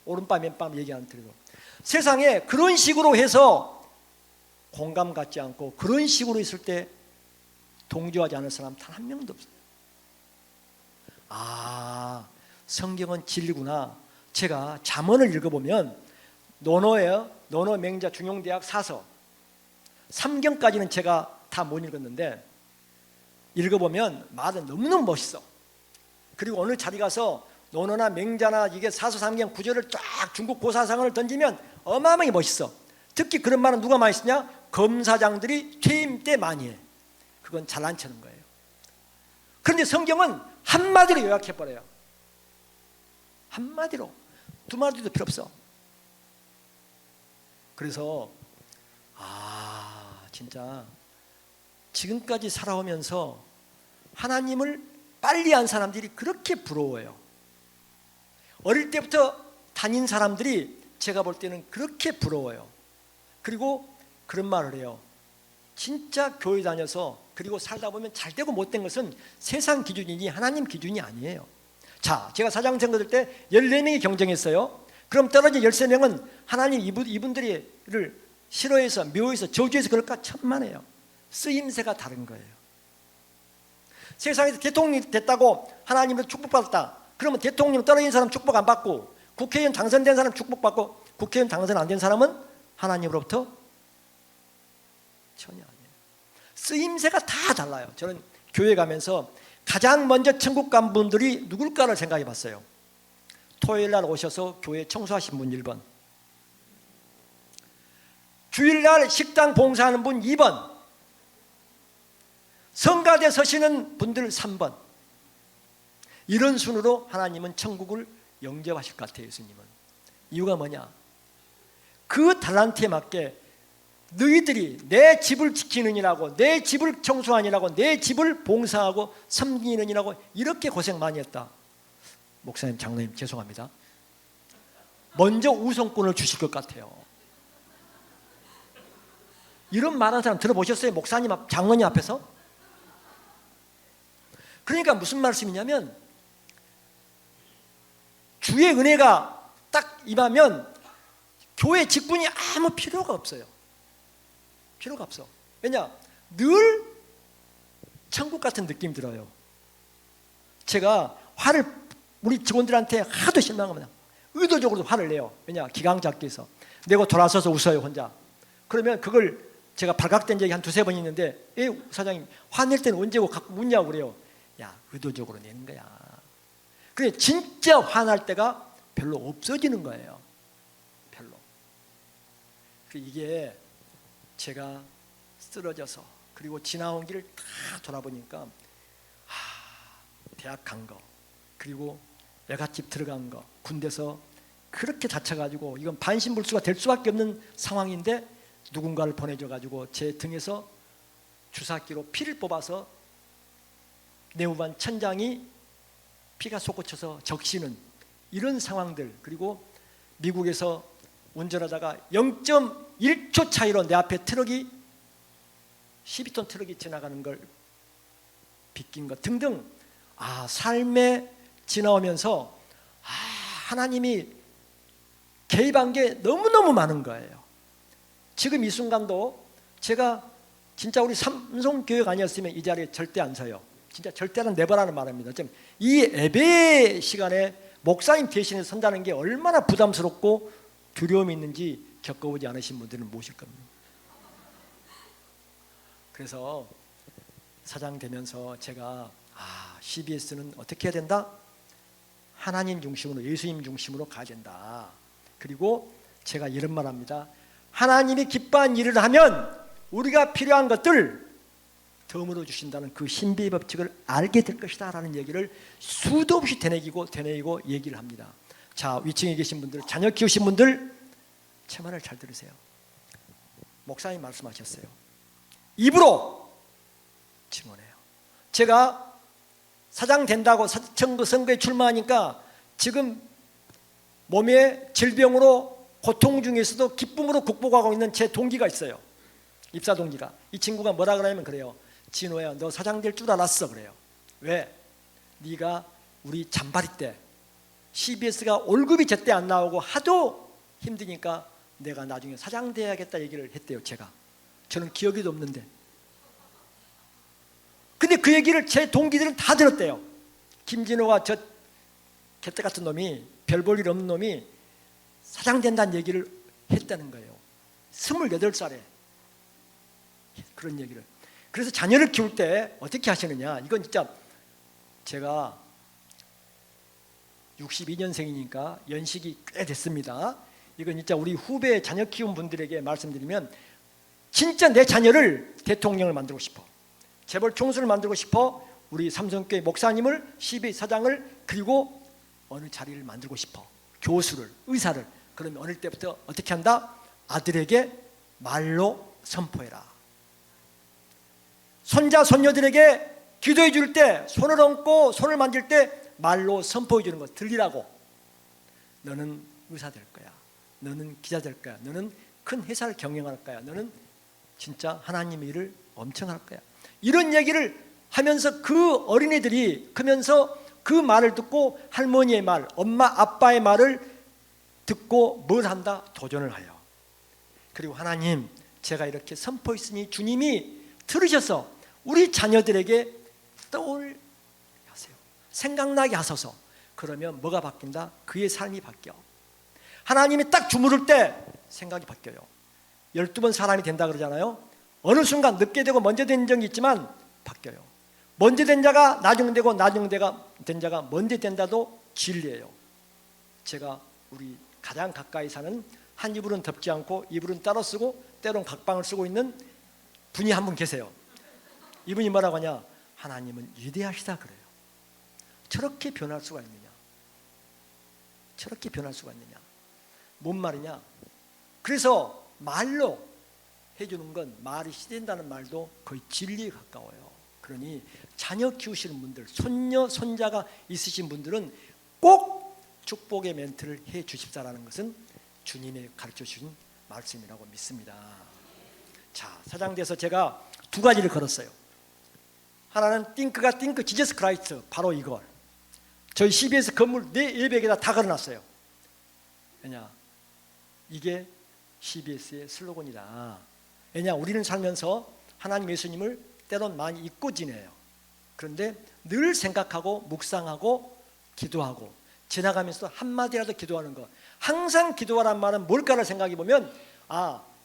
S2: 오른밤 왼밤 얘기 안 드려도. 세상에 그런 식으로 해서 공감 갖지 않고 그런 식으로 있을 때 동조하지 않을 사람 단 한 명도 없어요. 성경은 진리구나. 제가 잠언을 읽어보면 논어예요. 논어 맹자 중용대학 사서 3경까지는 제가 다 못 읽었는데 읽어보면 말은 너무너무 멋있어. 그리고 오늘 자리 가서 논어나 맹자나 이게 사서 3경 구절을 쫙 중국 고사상을 던지면 어마어마하게 멋있어. 특히 그런 말은 누가 많이 쓰냐? 검사장들이 퇴임 때 많이 해. 그건 잘난 체는 거예요. 그런데 성경은 한마디로 요약해버려요. 한마디로. 두 마디도 필요 없어. 그래서 진짜 지금까지 살아오면서 하나님을 빨리 한 사람들이 그렇게 부러워요. 어릴 때부터 다닌 사람들이 제가 볼 때는 그렇게 부러워요. 그리고 그런 말을 해요. 진짜 교회 다녀서 그리고 살다 보면 잘 되고 못된 것은 세상 기준이니 하나님 기준이 아니에요. 자, 제가 사장 선거 때 14명이 경쟁했어요. 그럼 떨어진 13명은 하나님 이분들을 싫어해서 묘해서 저주해서 그럴까 천만에요. 쓰임새가 다른 거예요. 세상에서 대통령이 됐다고 하나님으로 축복받았다. 그러면 대통령 떨어진 사람 축복 안 받고 국회의원 당선된 사람 축복받고 국회의원 당선 안 된 사람은 하나님으로부터 전혀 아니에요. 쓰임새가 다 달라요. 저는 교회 가면서 가장 먼저 천국 간 분들이 누굴까를 생각해 봤어요. 토요일 날 오셔서 교회 청소하신 분 1번, 주일날 식당 봉사하는 분 2번, 성가대 서시는 분들 3번. 이런 순으로 하나님은 천국을 영접하실 것 같아요. 예수님은. 이유가 뭐냐? 그 달란트에 맞게 너희들이 내 집을 지키느니라고, 내 집을 청소하느니라고, 내 집을 봉사하고 섬기느니라고 이렇게 고생 많이 했다. 목사님, 장로님 죄송합니다. 먼저 우선권을 주실 것 같아요. 이런 말하는 사람 들어보셨어요? 목사님, 장로님 앞에서? 그러니까 무슨 말씀이냐면 주의 은혜가 딱 임하면 교회 직분이 아무 필요가 없어요. 필요가 없어. 왜냐? 늘 천국 같은 느낌이 들어요. 제가 화를 우리 직원들한테 하도 실망합니다. 의도적으로 화를 내요. 왜냐? 기강잡기에서 내고 돌아서서 웃어요 혼자. 그러면 그걸 제가 발각된 적이 한 두세 번 있는데, 사장님 화낼 때는 언제고 가끔 웃냐고 그래요. 야, 의도적으로 내는 거야. 그래, 진짜 화날 때가 별로 없어지는 거예요. 별로. 이게 제가 쓰러져서 그리고 지나온 길을 다 돌아보니까 대학 간 거, 그리고 외갓집 들어간 거, 군대에서 그렇게 다쳐가지고 이건 반신불수가 될 수밖에 없는 상황인데 누군가를 보내줘가지고 제 등에서 주사기로 피를 뽑아서 내후반 천장이 피가 솟구쳐서 적시는 이런 상황들, 그리고 미국에서 운전하다가 0.1초 차이로 내 앞에 트럭이 12톤 트럭이 지나가는 걸 비낀 것 등등, 삶에 지나오면서 하나님이 개입한 게 너무너무 많은 거예요. 지금 이 순간도 제가 진짜 우리 삼성교육 아니었으면 이 자리에 절대 안 서요. 진짜 절대는 내버라는 말입니다. 지금 이 예배 시간에 목사님 대신에 선다는 게 얼마나 부담스럽고 두려움이 있는지 겪어보지 않으신 분들은 모실 겁니다. 그래서 사장 되면서 제가 CBS는 어떻게 해야 된다? 하나님 중심으로, 예수님 중심으로 가야 된다. 그리고 제가 이런 말 합니다. 하나님이 기뻐한 일을 하면 우리가 필요한 것들 덤으로 주신다는 그 신비의 법칙을 알게 될 것이다 라는 얘기를 수도 없이 되뇌이고 얘기를 합니다. 자, 위층에 계신 분들, 자녀 키우신 분들 제 말을 잘 들으세요. 목사님 말씀하셨어요. 입으로 증언해요. 제가 사장 된다고 선거에 출마하니까 지금 몸의 질병으로 고통 중에서도 기쁨으로 극복하고 있는 제 동기가 있어요. 입사 동기가. 이 친구가 뭐라 그러냐면 그래요. 진호야, 너 사장 될 줄 알았어 그래요. 왜? 네가 우리 잔바리 때 CBS가 월급이 제때 안 나오고 하도 힘드니까 내가 나중에 사장 돼야겠다 얘기를 했대요. 제가. 저는 기억에도 없는데. 근데 그 얘기를 제 동기들은 다 들었대요. 김진호가 저 개떼 같은 놈이, 별 볼 일 없는 놈이 사장 된다는 얘기를 했다는 거예요. 28살에 그런 얘기를. 그래서 자녀를 키울 때 어떻게 하시느냐, 이건 진짜 제가 62년생이니까 연식이 꽤 됐습니다. 이건 진짜 우리 후배 자녀 키운 분들에게 말씀드리면, 진짜 내 자녀를 대통령을 만들고 싶어, 재벌 총수를 만들고 싶어, 우리 삼성교회 목사님을, CBS 사장을, 그리고 어느 자리를 만들고 싶어, 교수를, 의사를. 그러면 어릴 때부터 어떻게 한다? 아들에게 말로 선포해라. 손자 손녀들에게 기도해 줄 때, 손을 얹고 손을 만질 때 말로 선포해 주는 거 들리라고. 너는 의사 될 거야, 너는 기자 될 거야, 너는 큰 회사를 경영할 거야, 너는 진짜 하나님의 일을 엄청 할 거야. 이런 얘기를 하면서 그 어린애들이 크면서 그 말을 듣고 할머니의 말, 엄마 아빠의 말을 듣고 뭘 한다? 도전을 해요. 그리고 하나님, 제가 이렇게 선포했으니 주님이 들으셔서 우리 자녀들에게 떠올게 하세요. 생각나게 하소서. 그러면 뭐가 바뀐다? 그의 삶이 바뀌어. 하나님이 딱 주무를 때 생각이 바뀌어요. 12번 사람이 된다 그러잖아요. 어느 순간 늦게 되고 먼저 된 적이 있지만 바뀌어요. 먼저 된 자가 나중 되고 나중 된 자가 먼저 된다도 진리예요. 제가 우리 가장 가까이 사는, 한 이불은 덮지 않고 이불은 따로 쓰고 때론 각방을 쓰고 있는 분이 한 분 계세요. 이분이 뭐라고 하냐? 하나님은 위대하시다 그래요. 저렇게 변할 수가 있느냐? 저렇게 변할 수가 있느냐? 뭔 말이냐? 그래서 말로 해주는 건, 말이 시된다는 말도 거의 진리에 가까워요. 그러니 자녀 키우시는 분들, 손녀 손자가 있으신 분들은 꼭 축복의 멘트를 해 주십사라는 것은 주님이 가르쳐 주신 말씀이라고 믿습니다. 자, 사장 돼서 제가 두 가지를 걸었어요. 하나는 띵크가 띵크 지저스 크라이스트, 바로 이걸 저희 CBS 건물 내 예배에다 다 걸어놨어요. 왜냐? 이게 CBS의 슬로건이다. 왜냐? 우리는 살면서 하나님 예수님을 때론 많이 잊고 지내요. 그런데 늘 생각하고 묵상하고 기도하고 지나가면서 한마디라도 기도하는 것. 항상 기도하란 말은 뭘까를 생각해 보면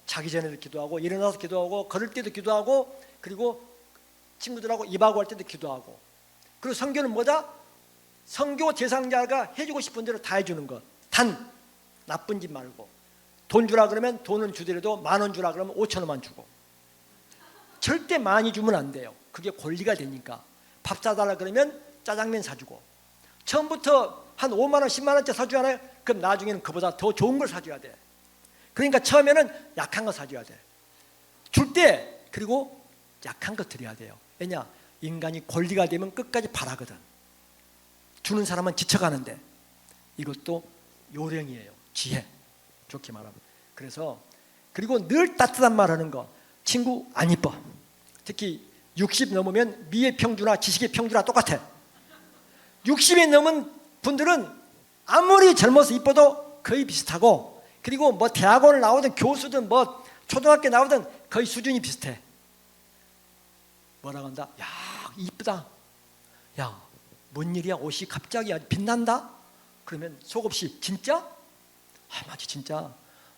S2: 자기 전에도 기도하고 일어나서 기도하고 걸을 때도 기도하고 그리고 친구들하고 입하고 할 때도 기도하고 그리고 선교는 뭐다? 선교 대상자가 해주고 싶은 대로 다 해주는 것. 단 나쁜 짓 말고 돈 주라 그러면 돈은 주더라도 10,000원 주라 그러면 5,000원만 주고 절대 많이 주면 안 돼요. 그게 권리가 되니까. 밥 사달라 그러면 짜장면 사주고 처음부터 한 5만 원, 10만 원짜리 사주잖아요. 그럼 나중에는 그보다 더 좋은 걸 사줘야 돼. 그러니까 처음에는 약한 거 사줘야 돼. 줄 때 그리고 약한 거 드려야 돼요. 왜냐? 인간이 권리가 되면 끝까지 바라거든. 주는 사람은 지쳐가는데 이것도 요령이에요. 지혜. 좋게 말하면. 그래서 그리고 늘 따뜻한 말 하는 거. 친구 안 이뻐. 특히 60 넘으면 미의 평주나 지식의 평주나 똑같아. 60이 넘은 분들은 아무리 젊어서 이뻐도 거의 비슷하고 그리고 뭐 대학원을 나오든 교수든 뭐 초등학교 나오든 거의 수준이 비슷해. 뭐라고 한다? 야 이쁘다. 야 뭔 일이야? 옷이 갑자기 아주 빛난다? 그러면 속없이 진짜? 맞아 진짜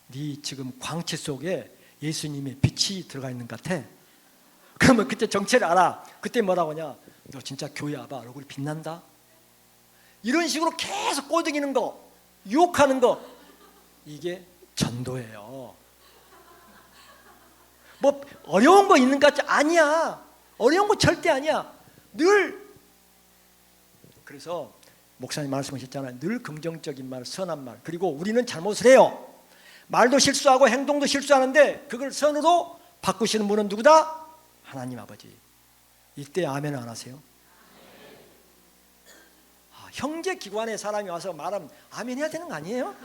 S2: 네 지금 광채 속에 예수님의 빛이 들어가 있는 것 같아. 그러면 그때 정체를 알아. 그때 뭐라고 하냐? 너 진짜 교회 와봐. 얼굴이 빛난다. 이런 식으로 계속 꼬드기는 거, 유혹하는 거, 이게 전도예요. 뭐 어려운 거 있는 것 같지? 아니야. 어려운 거 절대 아니야. 늘 그래서 목사님 말씀하셨잖아요. 늘 긍정적인 말, 선한 말. 그리고 우리는 잘못을 해요. 말도 실수하고 행동도 실수하는데 그걸 선으로 바꾸시는 분은 누구다? 하나님 아버지. 이때 아멘 안 하세요? 형제 기관에 사람이 와서 말하면 아멘 해야 되는 거 아니에요?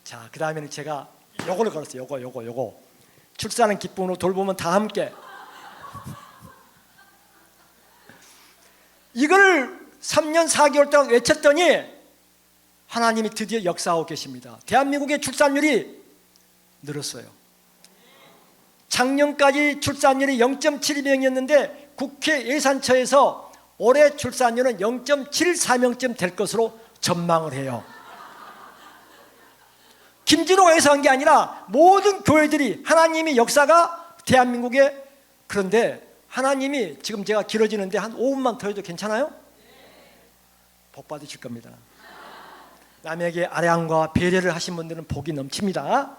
S2: 자, 그 다음에는 제가 요거를 걸었어요. 요거. 출산은 기쁨으로 돌보면 다 함께. 이걸 3년 4개월 동안 외쳤더니 하나님이 드디어 역사하고 계십니다. 대한민국의 출산율이 늘었어요. 작년까지 출산율이 0.72명이었는데 국회 예산처에서 올해 출산율은 0.74명쯤 될 것으로 전망을 해요. 김진호가 해서 한 게 아니라 모든 교회들이 하나님의 역사가 대한민국에. 그런데 하나님이 지금 제가 길어지는데 한 5분만 더 해도 괜찮아요? 복 받으실 겁니다. 남에게 아량과 배려를 하신 분들은 복이 넘칩니다.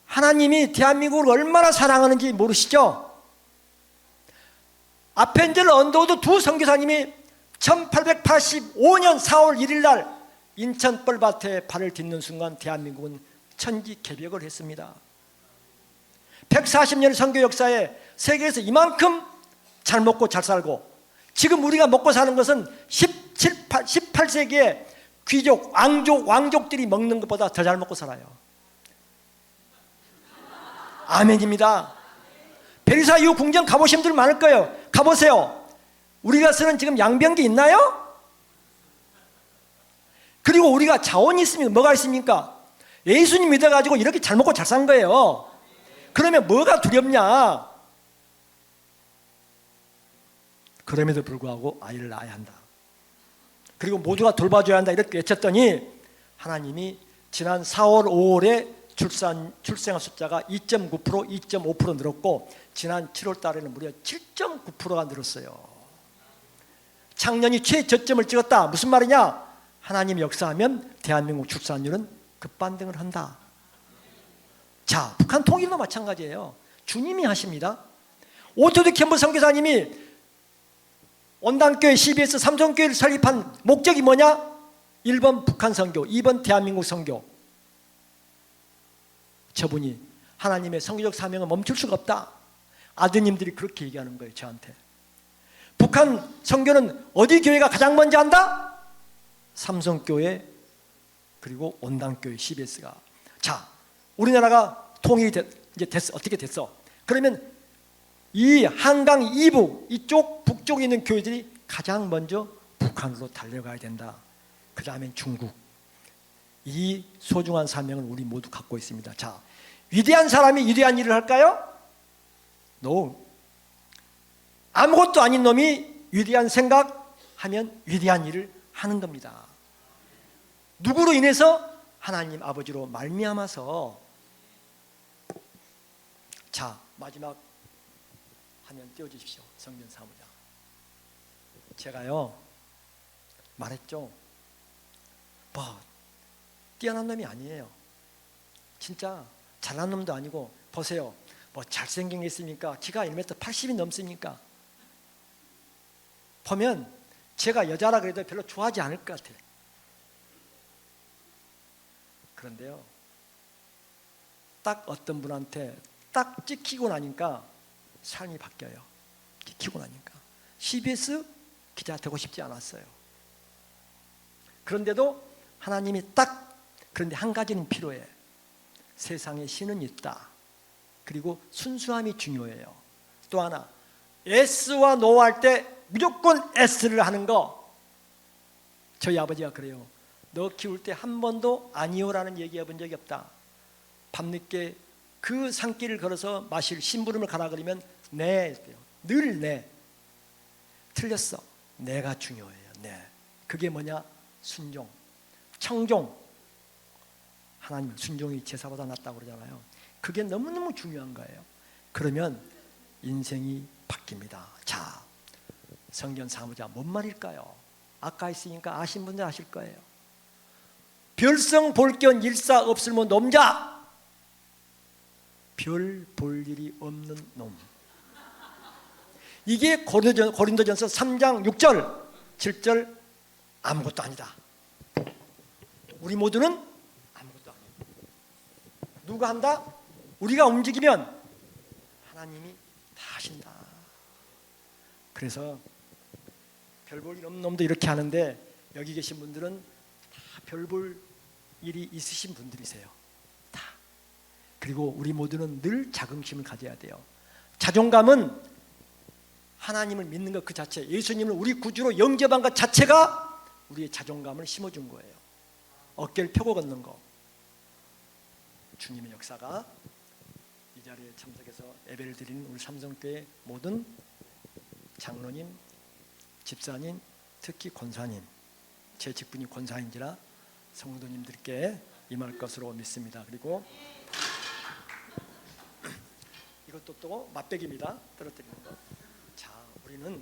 S2: 하나님이 대한민국을 얼마나 사랑하는지 모르시죠? 아펜젤 언더우드 두 선교사님이 1885년 4월 1일 날 인천 뻘밭에 발을 딛는 순간 대한민국은 천지개벽을 했습니다. 140년 선교 역사에 세계에서 이만큼 잘 먹고 잘 살고 지금 우리가 먹고 사는 것은 18세기에 귀족, 왕족들이 먹는 것보다 더 잘 먹고 살아요. 아멘입니다. 베르사 이후 궁전 가보신 분들 많을 거예요. 가보세요. 우리가 쓰는 지금 양변기 있나요? 그리고 우리가 자원이 있습니까? 뭐가 있습니까? 예수님 믿어가지고 이렇게 잘 먹고 잘 산 거예요. 그러면 뭐가 두렵냐? 그럼에도 불구하고 아이를 낳아야 한다. 그리고 모두가 돌봐줘야 한다 이렇게 외쳤더니 하나님이 지난 4월 5월에 출생아 숫자가 2.9%, 2.5% 늘었고 지난 7월 달에는 무려 7.9%가 늘었어요. 작년이 최저점을 찍었다. 무슨 말이냐? 하나님이 역사하면 대한민국 출산율은 급반등을 한다. 자, 북한 통일도 마찬가지예요. 주님이 하십니다. 오토드 캠프 선교사님이 원당교회, CBS, 삼성교회를 설립한 목적이 뭐냐? 1번 북한 선교, 2번 대한민국 선교. 저분이 하나님의 선교적 사명을 멈출 수가 없다. 아드님들이 그렇게 얘기하는 거예요, 저한테. 북한 선교는 어디 교회가 가장 먼저 한다? 삼성교회 그리고 원당교회, CBS가. 자, 우리나라가 통일이 이제 됐어. 어떻게 됐어? 그러면 이 한강 이북 이쪽 북쪽에 있는 교회들이 가장 먼저 북한으로 달려가야 된다. 그 다음엔 중국. 이 소중한 사명을 우리 모두 갖고 있습니다. 자, 위대한 사람이 위대한 일을 할까요? No. 아무것도 아닌 놈이 위대한 생각 하면 위대한 일을 하는 겁니다. 누구로 인해서? 하나님 아버지로 말미암아서. 자, 마지막 화면 띄워주십시오. 성전 사무장. 제가요 말했죠. 뭐 뛰어난 놈이 아니에요. 진짜 잘난 놈도 아니고, 보세요. 뭐 잘생긴 게 있습니까? 키가 1m 80이 넘습니까? 보면 제가 여자라 그래도 별로 좋아하지 않을 것 같아요. 그런데요, 딱 어떤 분한테 딱 찍히고 나니까 삶이 바뀌어요. 찍히고 나니까 CBS 기자 되고 싶지 않았어요. 그런데도 하나님이 딱, 그런데 한 가지는 필요해. 세상에 신은 있다. 그리고 순수함이 중요해요. 또 하나, S와 노 할 때 무조건 S를 하는 거. 저희 아버지가 그래요. 너 키울 때 한 번도 아니요라는 얘기해 본 적이 없다. 밤늦게 그 산길을 걸어서 마실 심부름을 가라 그러면 네, 늘 네. 틀렸어. 내가 중요해요. 네. 그게 뭐냐? 순종, 청종. 하나님 순종이 제사보다 낫다고 그러잖아요. 그게 너무너무 중요한 거예요. 그러면 인생이 바뀝니다. 자, 성전 사무자 뭔 말일까요? 아까 했으니까 아신 분들 아실 거예요. 별성 볼견 일사 없을모 놈자. 별 볼 일이 없는 놈. 이게 고린도전서 3장 6절 7절 아무것도 아니다. 우리 모두는 아무것도 아니다. 누가 한다? 우리가 움직이면 하나님이 다 하신다. 그래서 별 볼 일 없는 놈도 이렇게 하는데, 여기 계신 분들은 다 별 볼 일이 있으신 분들이세요. 다. 그리고 우리 모두는 늘 자긍심을 가져야 돼요. 자존감은 하나님을 믿는 것 그 자체, 예수님을 우리 구주로 영접한 것 자체가 우리의 자존감을 심어준 거예요. 어깨를 펴고 걷는 거. 주님의 역사가 이 자리에 참석해서 예배를 드리는 우리 삼성교회 모든 장로님, 집사님, 특히 권사님, 제 직분이 권사인지라 성도님들께 임할 것으로 믿습니다. 그리고 이것도 또 맛배기입니다. 떨어뜨리는 거. 자, 우리는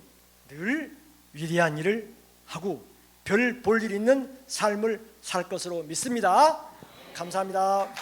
S2: 늘 위대한 일을 하고 별 볼 일 있는 삶을 살 것으로 믿습니다. 감사합니다.